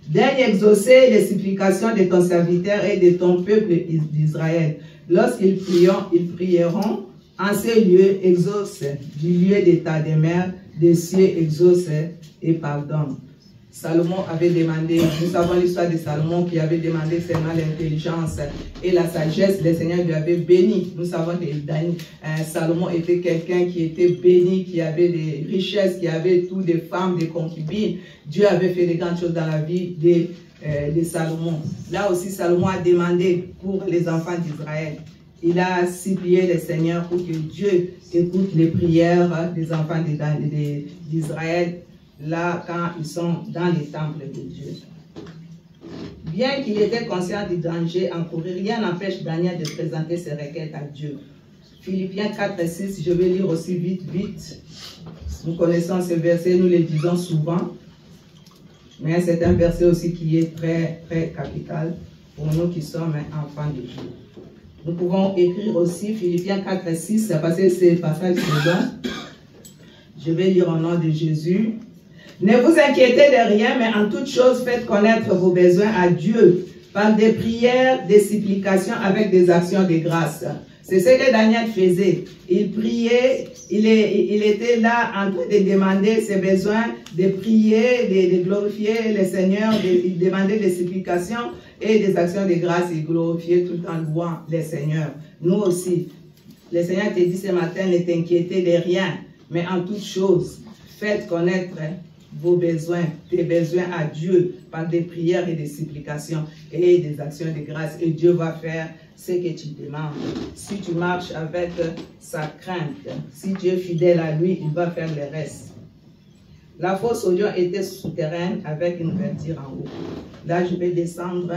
Daigne exaucer les supplications de ton serviteur et de ton peuple d'Israël. Lorsqu'ils prieront en ces lieux, exauce du lieu d'état des mers, des cieux, exauce et pardonne. Salomon avait demandé, nous savons l'histoire de Salomon qui avait demandé seulement l'intelligence et la sagesse. Le Seigneur lui avait béni. Nous savons que Salomon était quelqu'un qui était béni, qui avait des richesses, qui avait tout, des femmes, des concubines. Dieu avait fait de grandes choses dans la vie de Salomon. Là aussi, Salomon a demandé pour les enfants d'Israël. Il a supplié le Seigneur pour que Dieu écoute les prières des enfants d'Israël, là, quand ils sont dans les temples de Dieu. Bien qu'il était conscient du danger encouru, rien n'empêche Daniel de présenter ses requêtes à Dieu. Philippiens 4 et 6, je vais lire aussi vite. Nous connaissons ce verset, nous le disons souvent. Mais c'est un verset aussi qui est très, très capital pour nous qui sommes enfants de Dieu. Nous pouvons écrire aussi Philippiens 4 et 6, parce que c'est le passage suivant. Je vais lire au nom de Jésus. Ne vous inquiétez de rien, mais en toute chose, faites connaître vos besoins à Dieu par des prières, des supplications avec des actions de grâce. C'est ce que Daniel faisait. Il priait, il était là en train de demander ses besoins, de prier, de glorifier le Seigneur, il demandait des supplications et des actions de grâce. Il glorifiait tout en louant le Seigneur. Nous aussi, le Seigneur te dit ce matin, ne t'inquiétez de rien, mais en toute chose, faites connaître vos besoins, tes besoins à Dieu par des prières et des supplications et des actions de grâce. Et Dieu va faire ce que tu demandes. Si tu marches avec sa crainte, si tu es fidèle à lui, il va faire le reste. La fosse au lion était souterraine avec une ouverture en haut. Là, je vais descendre.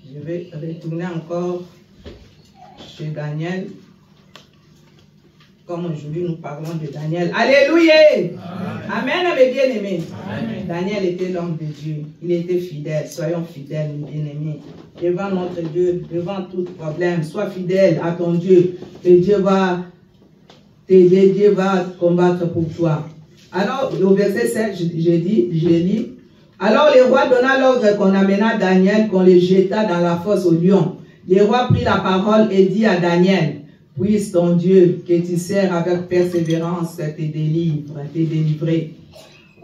Je vais retourner encore chez Daniel. Comme aujourd'hui nous parlons de Daniel. Alléluia! Amen, mes bien-aimés. Daniel était l'homme de Dieu. Il était fidèle. Soyons fidèles, mes bien-aimés. Devant notre Dieu, devant tout problème, sois fidèle à ton Dieu. Et Dieu va t'aider, Dieu va combattre pour toi. Alors, au verset 7, j'ai lu. Alors le roi donna l'ordre qu'on amena Daniel, qu'on le jeta dans la fosse au lion. Le roi prit la parole et dit à Daniel, puisse ton Dieu, que tu sers avec persévérance, te délivrer.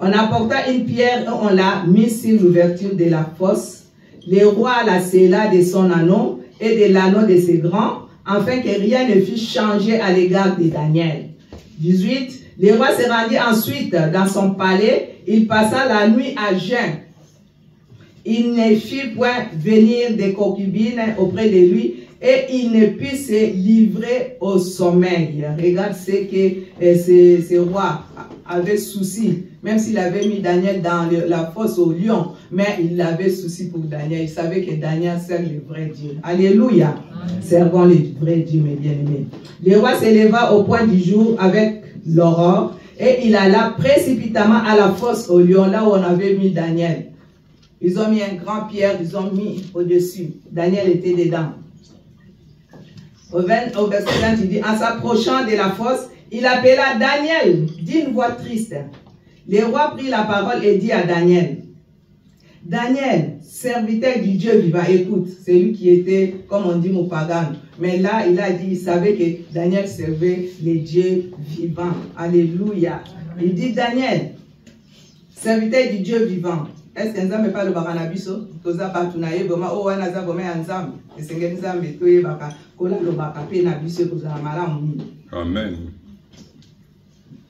On apporta une pierre et on l'a mise sur l'ouverture de la fosse. Le roi la scella de son anneau et de l'anneau de ses grands, afin que rien ne fût changé à l'égard de Daniel. 18. Le roi se rendit ensuite dans son palais. Il passa la nuit à jeun. Il ne fit point venir des concubines auprès de lui, et il ne put se livrer au sommeil. Regarde ce que ce roi avait souci. Même s'il avait mis Daniel dans la fosse au lion, mais il avait souci pour Daniel. Il savait que Daniel sert le vrai Dieu. Alléluia. Servons le vrai Dieu, mes bien-aimés. Le roi se leva au point du jour avec l'aurore, et il alla précipitamment à la fosse au lion, là où on avait mis Daniel. Ils ont mis une grande pierre, ils ont mis au-dessus. Daniel était dedans. Au verset 20, il dit, en s'approchant de la fosse, il appela Daniel d'une voix triste. Le roi prit la parole et dit à Daniel, Daniel, serviteur du Dieu vivant, écoute, c'est lui qui était, comme on dit, Moupagan. Mais là, il a dit, il savait que Daniel servait les dieux vivants. Alléluia. Il dit, Daniel, serviteur du Dieu vivant, Est-ce que Nzambe pas le baranabiso? Toza batunaye vraiment oh wana za vraiment Nzambe. Esengeli Nzambe toye baka kola lo baka pe na biso kozala malamu. Amen.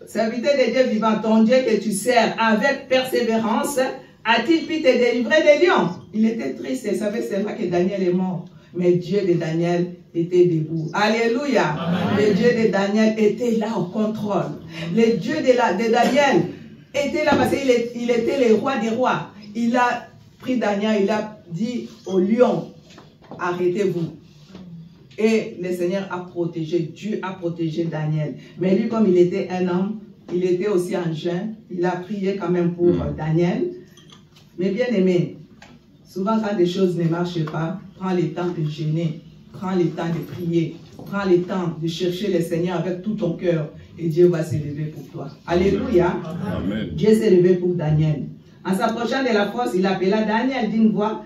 Serviteur de Dieu vivant, ton Dieu que tu sers avec persévérance, a-t-il pu te délivrer des lions? Il était triste, il savait seulement que Daniel est mort. Mais Dieu de Daniel était debout. Alléluia. Amen. Le Dieu de Daniel était là au contrôle. Le Dieu de Daniel était là parce qu'il était le roi des rois. Il a pris Daniel, il a dit au lion, arrêtez-vous. Et le Seigneur a protégé, Dieu a protégé Daniel. Mais lui, comme il était un homme, il était aussi en jeûne, il a prié quand même pour Daniel. Mais bien aimé, souvent quand des choses ne marchent pas, prends le temps de jeûner, prends le temps de prier, prends le temps de chercher le Seigneur avec tout ton cœur et Dieu va se lever pour toi. Alléluia. Amen. Dieu s'est levé pour Daniel. En s'approchant de la fosse, il appela Daniel d'une voix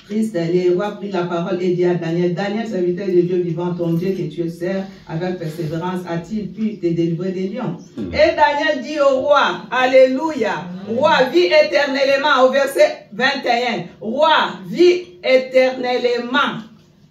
triste. Le roi prit la parole et dit à Daniel, Daniel, serviteur de Dieu vivant, ton Dieu que tu sers avec persévérance, a-t-il pu te délivrer des lions? Et Daniel dit au roi, Alléluia, roi, vis éternellement, au verset 21, roi, vis éternellement.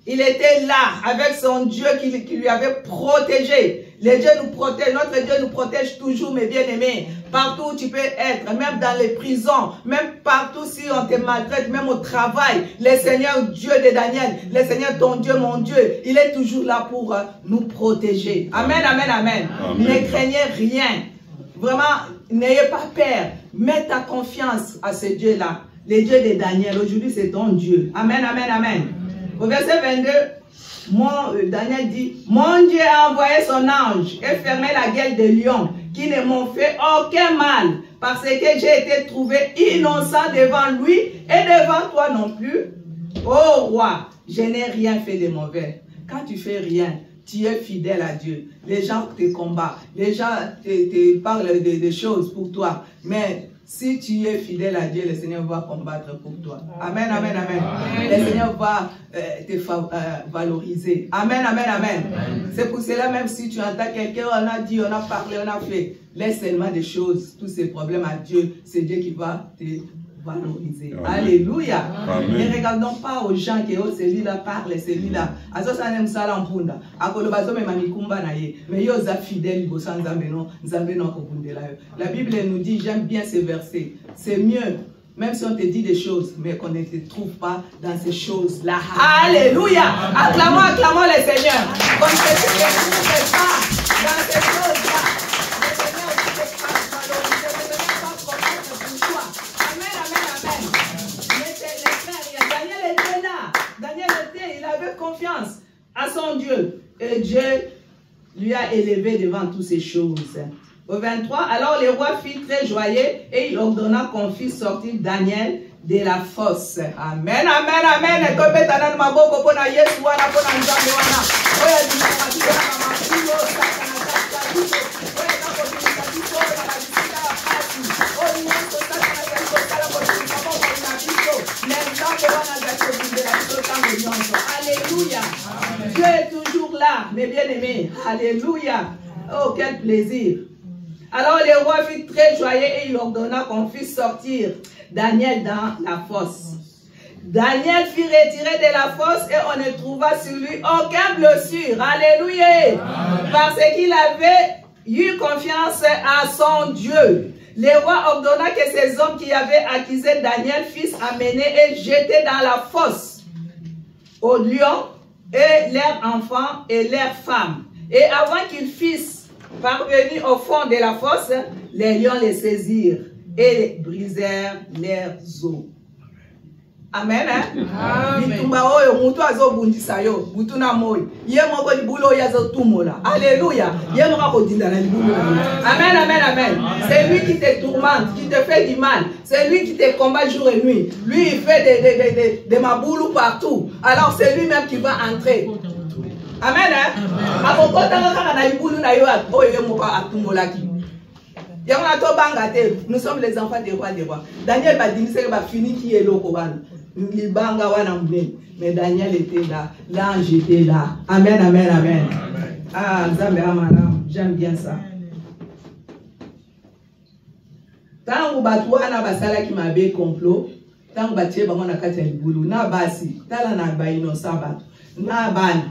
Il était là avec son Dieu qui lui avait protégé. Le Dieu nous protège, notre Dieu nous protège toujours, mes bien-aimés. Partout où tu peux être, même dans les prisons, même partout si on te maltraite, même au travail. Le Seigneur Dieu de Daniel, le Seigneur ton Dieu, mon Dieu, il est toujours là pour nous protéger. Amen, amen, amen. Amen. Ne craignez rien. Vraiment, n'ayez pas peur. Mets ta confiance à ce Dieu-là. Le Dieu de Daniel, aujourd'hui c'est ton Dieu. Amen, amen, amen. Au verset 22, Daniel dit, mon Dieu a envoyé son ange et fermé la gueule des lions qui ne m'ont fait aucun mal parce que j'ai été trouvé innocent devant lui et devant toi non plus. Oh roi, je n'ai rien fait de mauvais. Quand tu fais rien, tu es fidèle à Dieu. Les gens te combattent, les gens te parlent de choses pour toi, mais si tu es fidèle à Dieu, le Seigneur va combattre pour toi. Amen, amen, amen. Amen. Le Seigneur va te valoriser. Amen, amen, amen. C'est pour cela, même si tu entends quelqu'un, on a dit, on a parlé, on a fait, laisse seulement des choses, tous ces problèmes à Dieu. C'est Dieu qui va te valoriser. Amen. Alléluia. Amen. Ne regardons pas aux gens qui ont celui-là parle, celui-là. Mais ils sont fidèles. La Bible nous dit, j'aime bien ces versets. C'est mieux, même si on te dit des choses, mais qu'on ne te trouve pas dans ces choses-là. Alléluia. Acclamons, acclamons le Seigneur. Qu'on ne te trouve pas dans ces choses-là. Confiance à son Dieu et Dieu lui a élevé devant toutes ces choses. Au 23, alors le roi fit très joyeux et il ordonna qu'on fît sortir Daniel de la fosse. Amen, amen, amen. Alléluia. Dieu est toujours là, mes bien-aimés. Alléluia. Oh, quel plaisir. Alors le roi fut très joyeux et il ordonna qu'on fît sortir Daniel dans la fosse. Daniel fut retiré de la fosse et on ne trouva sur lui aucune blessure. Alléluia. Amen. Parce qu'il avait eu confiance à son Dieu. Le roi ordonna que ces hommes qui avaient accusé Daniel fussent amenés et jetés dans la fosse aux lions et leurs enfants et leurs femmes. Et avant qu'ils fussent parvenus au fond de la fosse, les lions les saisirent et brisèrent leurs os. Amen. Alléluia. Amen, amen, amen. C'est lui qui te tourmente, qui te fait du mal. C'est lui qui te combat jour et nuit. Lui, il fait des maboulous partout. Alors c'est lui-même qui va entrer. Amen. Nous sommes les enfants des rois des rois. Daniel va dire que fini qui est là. Mais Daniel était là. L'ange était là. Amen, amen, amen. Ah, j'aime bien ça. Tango batwana basala ki mabe complot, tango batie bango na kati ya libulu, na basi, tala na ba innocent bato, na bani,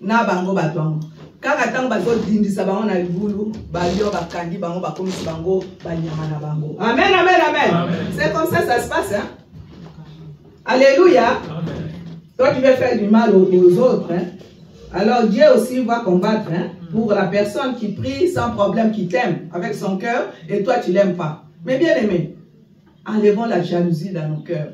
na bango batwango. Kaka tango bazo dindisa bango na libulu, balio bakandi bango bakomisi bango banyama na bango. Amen, amen, amen. C'est comme ça se passe, hein. Alléluia. Toi tu veux faire du mal aux autres, hein. Alors Dieu aussi va combattre, hein, pour la personne qui prie sans problème, qui t'aime avec son cœur et toi tu l'aimes pas. Mais bien aimé, enlevons la jalousie dans nos cœurs,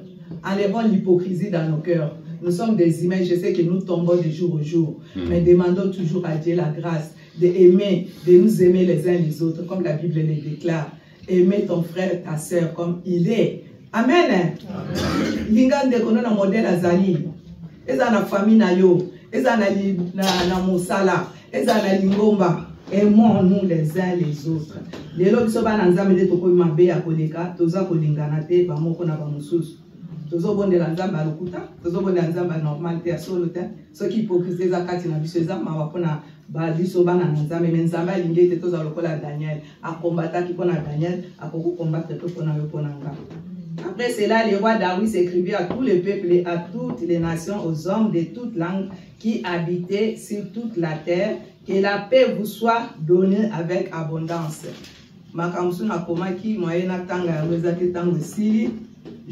enlevons l'hypocrisie dans nos cœurs. Nous sommes des humains, je sais que nous tombons de jour au jour, mais demandons toujours à Dieu la grâce d'aimer, de nous aimer les uns les autres, comme la Bible le déclare. Aimer ton frère, ta soeur comme il est. Amen. Lingande kono na modèle azali. Eza na famille na yo, eza na mosala, eza na lingomba. Aimons-nous les uns les autres. Les lois sont pas nzambe de toko mabe ya koleka, toza kolingana te ba moko na ba mususu. Tozo bonde la nzamba lokuta, tozo bonde la nzamba normal te solo te. Ce qui hypocrisie za kati na biso za ma wapona ba biso bana nzambe mais nzamba lingi te toza lokola Daniel, a combattre ki pona Daniel, a ko combattre to pona yo pona nga. Après cela, le roi David écrivit à tous les peuples et à toutes les nations, aux hommes de toutes langues qui habitaient sur toute la terre, que la paix vous soit donnée avec abondance.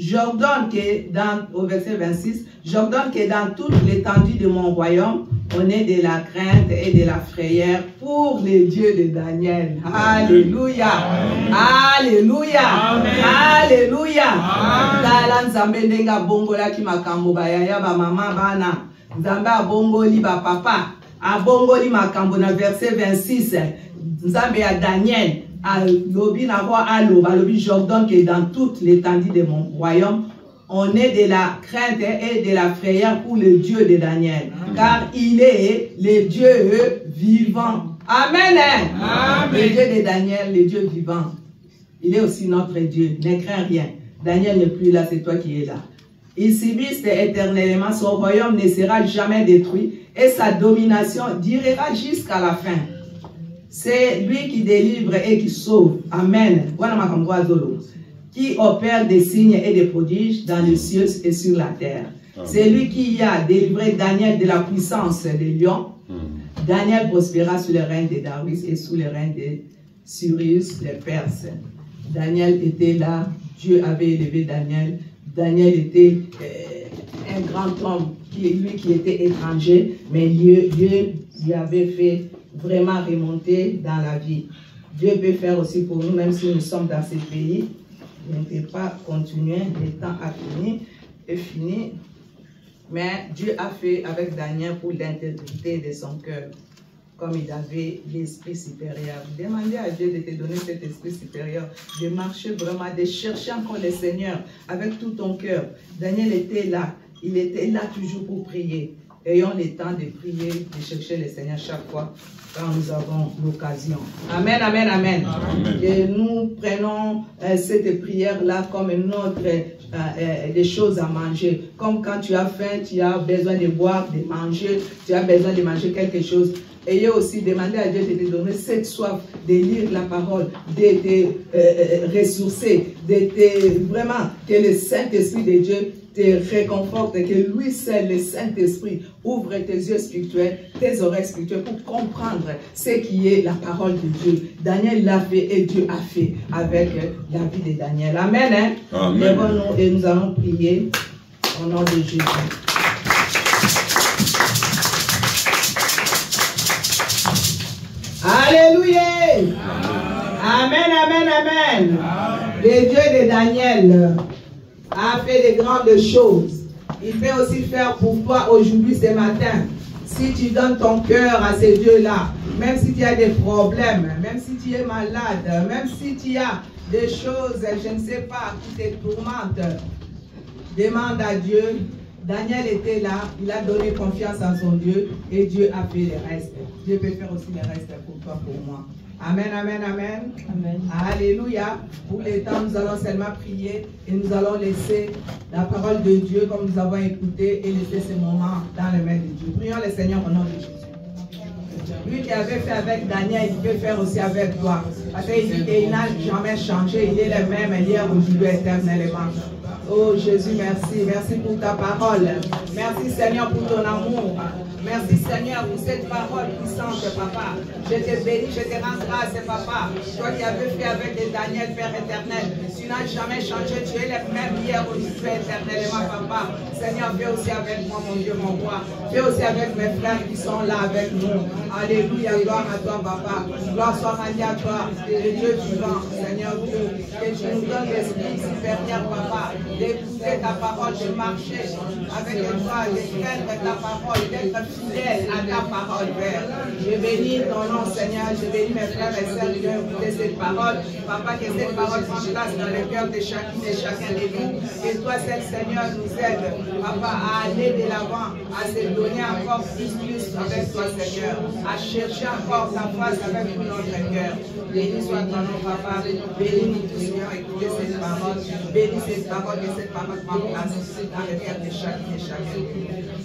J'ordonne que au verset 26, j'ordonne que dans toute l'étendue de mon royaume, on ait de la crainte et de la frayeur pour les dieux de Daniel. Alléluia. Alléluia. Alléluia. Tala nzambe ndenga bongola ki makambo bayaya ba mama bana. Nzambe abongoli ba papa. Abongoli makambo na verset 26. Nzambe ya Daniel. Alobi na roi aloba alobi j'ordonne que dans toute l'étendue de mon royaume on ait de la crainte et de la frayeur pour le Dieu de Daniel, car il est le Dieu vivant. Amen. Amen. Le Dieu de Daniel, le Dieu vivant. Il est aussi notre Dieu. Ne crains rien. Daniel n'est plus là, c'est toi qui es là. Il subsiste éternellement, son royaume ne sera jamais détruit et sa domination durera jusqu'à la fin. C'est lui qui délivre et qui sauve. Amen. Qui opère des signes et des prodiges dans les cieux et sur la terre. C'est lui qui a délivré Daniel de la puissance des lions. Daniel prospéra sous le règne de Darius et sous le règne de Cyrus, les Perses. Daniel était là. Dieu avait élevé Daniel. Daniel était un grand homme, lui qui était étranger, mais Dieu lui avait fait vraiment remonter dans la vie. Dieu peut faire aussi pour nous, même si nous sommes dans ces pays. On ne peut pas continuer, le temps a fini, est fini. Mais Dieu a fait avec Daniel pour l'intégrité de son cœur, comme il avait l'esprit supérieur. Demandez à Dieu de te donner cet esprit supérieur, de marcher vraiment, de chercher encore le Seigneur avec tout ton cœur. Daniel était là, il était là toujours pour prier. Ayons le temps de prier, de chercher le Seigneur chaque fois quand nous avons l'occasion. Amen, amen, amen. Amen. Et nous prenons cette prière-là comme notre des choses à manger. Comme quand tu as faim, tu as besoin de boire, de manger, tu as besoin de manger quelque chose. Ayez aussi demandé à Dieu de te donner cette soif de lire la parole, de te ressourcer, vraiment que le Saint-Esprit de Dieu te réconforte, que lui seul, le Saint-Esprit, ouvre tes yeux spirituels, tes oreilles spirituelles pour comprendre ce qui est la parole de Dieu. Daniel l'a fait et Dieu a fait avec la vie de Daniel. Amen. Hein? Amen. Lèvons-nous et nous allons prier au nom de Jésus. Alléluia. Amen, amen, amen. Le Dieu de Daniel a fait de grandes choses. Il peut aussi faire pour toi aujourd'hui, ce matin. Si tu donnes ton cœur à ces dieux-là, même si tu as des problèmes, même si tu es malade, même si tu as des choses, je ne sais pas, qui te tourmentent, demande à Dieu. Daniel était là, il a donné confiance en son Dieu et Dieu a fait le reste. Dieu peut faire aussi le reste pour toi, pour moi. Amen, amen, amen. Amen. Alléluia. Pour les temps, nous allons seulement prier et nous allons laisser la parole de Dieu comme nous avons écouté et laisser ce moment dans les mains de Dieu. Prions le Seigneur au nom de Jésus. Lui qui avait fait avec Daniel, il peut faire aussi avec toi. Parce qu'il dit qu'il n'a jamais changé. Il est le même hier, aujourd'hui, éternellement. Oh Jésus, merci. Merci pour ta parole. Merci Seigneur pour ton amour. Merci Seigneur pour cette parole puissante, Papa. Je te bénis, je te rends grâce, Papa. Toi qui avais fait avec Daniel, Père éternel. Tu n'as jamais changé. Tu es le même hier, aujourd'hui, éternellement, Papa. Seigneur, fais aussi avec moi, mon Dieu, mon roi. Fais aussi avec mes frères qui sont là avec nous. Alléluia, gloire à toi, Papa. Gloire soit rendue à toi, le Dieu vivant, Seigneur Dieu. Que tu nous donnes l'esprit supérieur, Papa, d'écouter ta parole, de marcher avec toi, de craindre ta parole, d'être fidèle à ta parole, Père. Je bénis ton nom, Seigneur. Je bénis mes frères et sœurs qui ont écouté cette parole. Papa, que cette parole prenne place dans le cœur de chacune et chacun de nous. Et toi, seul Seigneur, nous aide, Papa, à aller de l'avant, à se donner encore plus avec toi, Seigneur, à chercher encore ta face avec tout notre cœur. Béni soit ton nom, Papa. Bénis nous tous qui ont écouté cette parole. Bénis cette parole et cette parole prend place dans le cœur de chacune et chacun.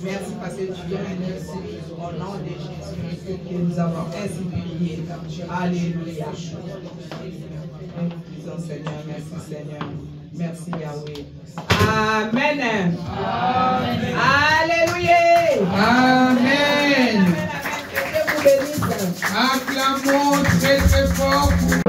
Merci parce que tu es un merci au nom de Jésus que nous avons ainsi prié. Alléluia. Seigneur, merci Seigneur. Merci Yahweh. Amen. Amen. Alléluia. Amen. Que Dieu vous bénisse. Acclamons très très fort pour